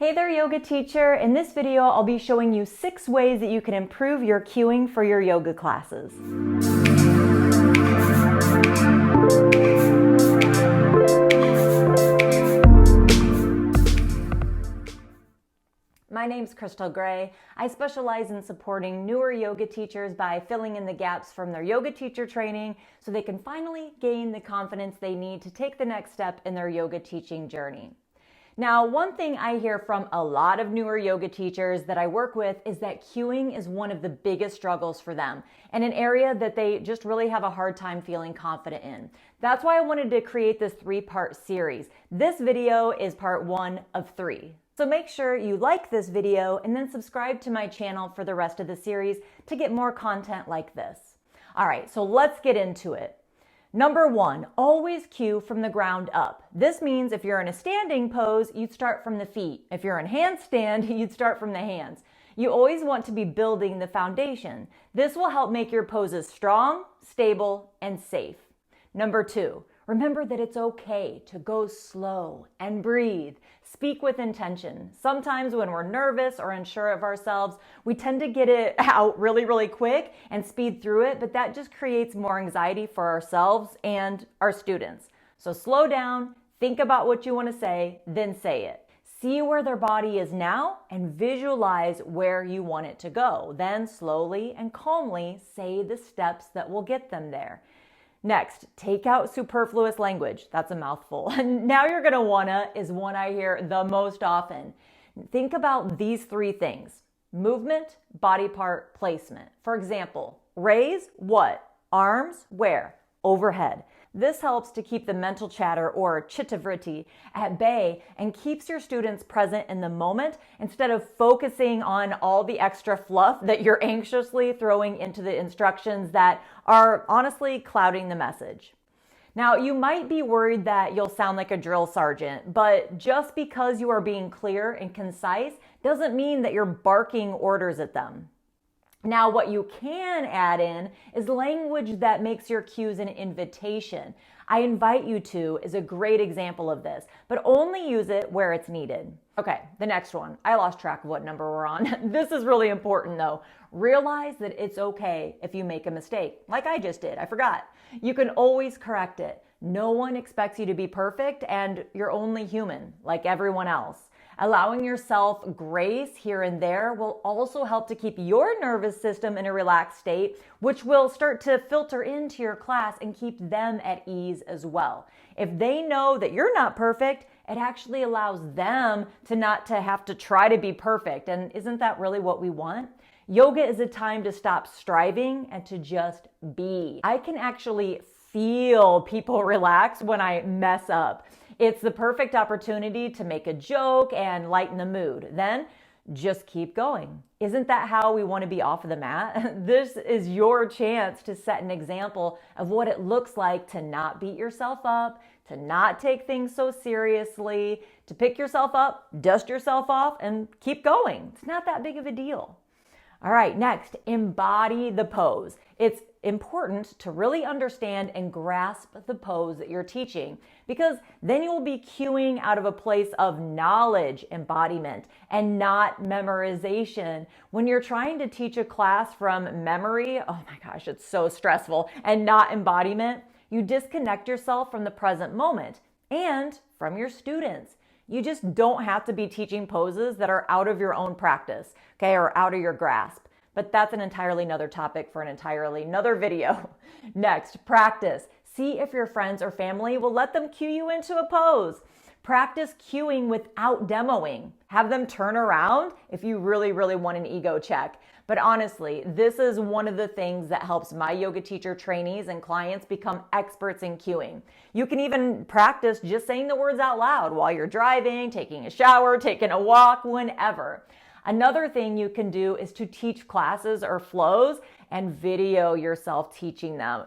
Hey there, yoga teacher. In this video, I'll be showing you 6 ways that you can improve your cueing for your yoga classes. My name's Crystal Gray. I specialize in supporting newer yoga teachers by filling in the gaps from their yoga teacher training so they can finally gain the confidence they need to take the next step in their yoga teaching journey. Now, one thing I hear from a lot of newer yoga teachers that I work with is that cueing is one of the biggest struggles for them and an area that they just really have a hard time feeling confident in. That's why I wanted to create this 3-part series. This video is part 1 of 3. So make sure you like this video and then subscribe to my channel for the rest of the series to get more content like this. All right, so let's get into it. Number 1, always cue from the ground up. This means if you're in a standing pose, you'd start from the feet. If you're in handstand, you'd start from the hands. You always want to be building the foundation. This will help make your poses strong, stable, and safe. Number 2, remember that it's okay to go slow and breathe. Speak with intention. Sometimes when we're nervous or unsure of ourselves, we tend to get it out really quick and speed through it, but that just creates more anxiety for ourselves and our students. So slow down, think about what you want to say, then say it. See where their body is now and visualize where you want it to go. Then slowly and calmly say the steps that will get them there. Next, take out superfluous language. That's a mouthful. Now you're gonna wanna is one I hear the most often. Think about these 3 things: movement, body part, placement. For example, raise what? Arms where? Overhead. This helps to keep the mental chatter or chittavritti at bay and keeps your students present in the moment instead of focusing on all the extra fluff that you're anxiously throwing into the instructions that are honestly clouding the message. Now, you might be worried that you'll sound like a drill sergeant, but just because you are being clear and concise doesn't mean that you're barking orders at them. Now, what you can add in is language that makes your cues an invitation. I invite you to is a great example of this, but only use it where it's needed. Okay, the next one. I lost track of what number we're on. This is really important though. Realize that it's okay if you make a mistake, like I just did. I forgot. You can always correct it. No one expects you to be perfect, and you're only human, like everyone else. Allowing yourself grace here and there will also help to keep your nervous system in a relaxed state, which will start to filter into your class and keep them at ease as well. If they know that you're not perfect, it actually allows them to not to have to try to be perfect. And isn't that really what we want? Yoga is a time to stop striving and to just be. I can actually feel people relax when I mess up. It's the perfect opportunity to make a joke and lighten the mood. Then just keep going. Isn't that how we want to be off of the mat? This is your chance to set an example of what it looks like to not beat yourself up, to not take things so seriously, to pick yourself up, dust yourself off, and keep going. It's not that big of a deal. All right, next, embody the pose. It's important to really understand and grasp the pose that you're teaching, because then you will be cueing out of a place of knowledge embodiment and not memorization. When you're trying to teach a class from memory, oh my gosh, it's so stressful, and not embodiment, you disconnect yourself from the present moment and from your students. You just don't have to be teaching poses that are out of your own practice, okay, or out of your grasp. But that's an entirely another topic for an entirely another video. Next, practice. See if your friends or family will let them cue you into a pose. Practice cueing without demoing. Have them turn around if you really want an ego check. But honestly, this is one of the things that helps my yoga teacher trainees and clients become experts in cueing. You can even practice just saying the words out loud while you're driving, taking a shower, taking a walk, whenever. Another thing you can do is to teach classes or flows and video yourself teaching them.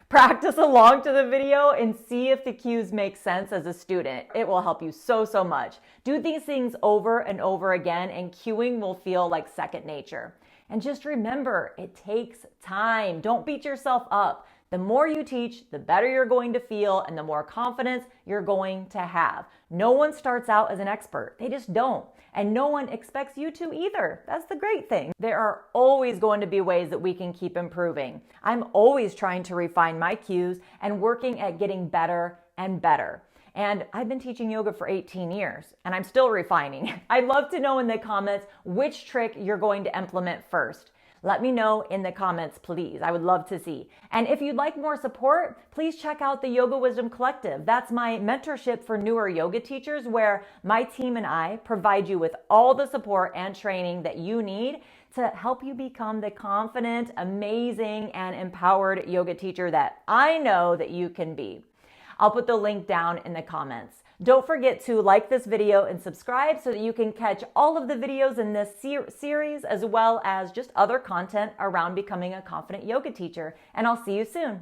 Practice along to the video and see if the cues make sense as a student. It will help you so much. Do these things over and over again and cueing will feel like second nature. And just remember, it takes time. Don't beat yourself up. The more you teach, the better you're going to feel and the more confidence you're going to have. No one starts out as an expert. They just don't. And no one expects you to either. That's the great thing. There are always going to be ways that we can keep improving. I'm always trying to refine my cues and working at getting better and better. And I've been teaching yoga for 18 years and I'm still refining. I'd love to know in the comments which trick you're going to implement first. Let me know in the comments, please. I would love to see. And if you'd like more support, please check out the Yoga Wisdom Collective. That's my mentorship for newer yoga teachers where my team and I provide you with all the support and training that you need to help you become the confident, amazing, and empowered yoga teacher that I know that you can be. I'll put the link down in the comments. Don't forget to like this video and subscribe so that you can catch all of the videos in this series as well as just other content around becoming a confident yoga teacher. And I'll see you soon.